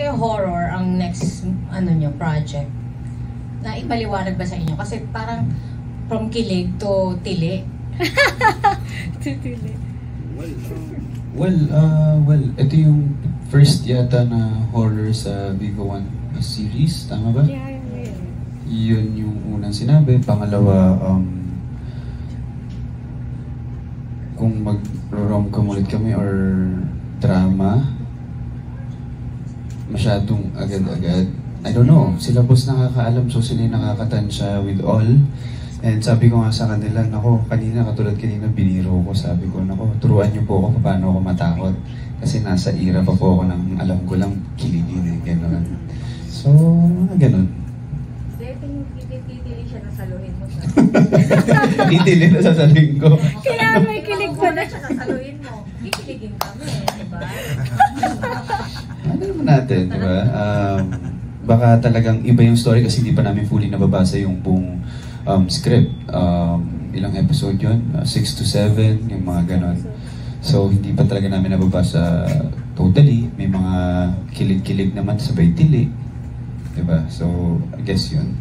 kayo horror ang next nyo project, na ipaliwanag ba sa inyo? Kasi parang from kilig to tili. Tili. Well, ito yung first yata na horror sa Vivo One series, tama ba? Yeah. Yun yung unang sinabi. Pangalawa, kung mag-rom-com ulit kami or drama, masyadong agad-agad. I don't know, sila boss nakakaalam, so sila yung nakakatansya with all. And sabi ko nga sa kanila, nako, katulad kanina biniro ko, sabi ko, nako, turuan niyo po ako paano ako matakot. Kasi nasa era pa po ako ng alam ko lang kiligin eh, gano'n. So, gano'n. Titili siya na saluhin mo siya. Titili na sasaluhin ko. Kaya may kilig pa na. Siya na saluhin mo. Kikiligin kami, di ba? Ano naman natin, di ba? Baka talagang iba yung story kasi hindi pa namin fully nababasa yung buong script. Ilang episode yun? 6 to 7, yung mga ganon. So, hindi pa talaga namin nababasa totally. May mga kilig-kilig naman sabay tili. Diba? So, I guess yun.